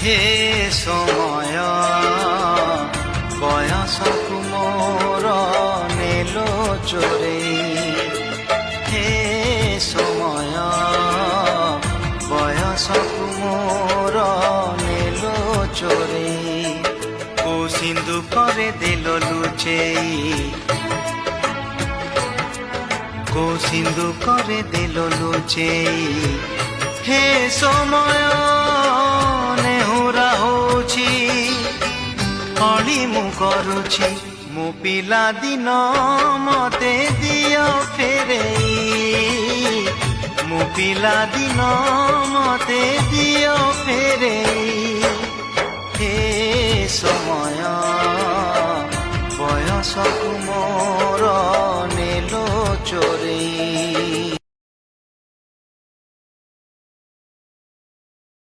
হে সময় বয়সকু মোর নেল চোরেই। হে সময় বয়সকু মোর নেল চোরেই। কো সিন্ধু করে দিল লুচেই, কো সিন্ধু করে দিল লুচেই। হে সময় ନେହୁରା ହଉଛି ଅଳି ମୁଁ କରୁଛି, ମୋ ପିଲା ଦିନ ମତେ ଦିଅ ଫେରେଇ। ମୋ ପିଲା ଦିନ ମତେ ଦିଅ ଫେରେଇ। ହେ ସମୟ ବୟସକୁ ମୋର ନେଲ ଚୋରେଇ।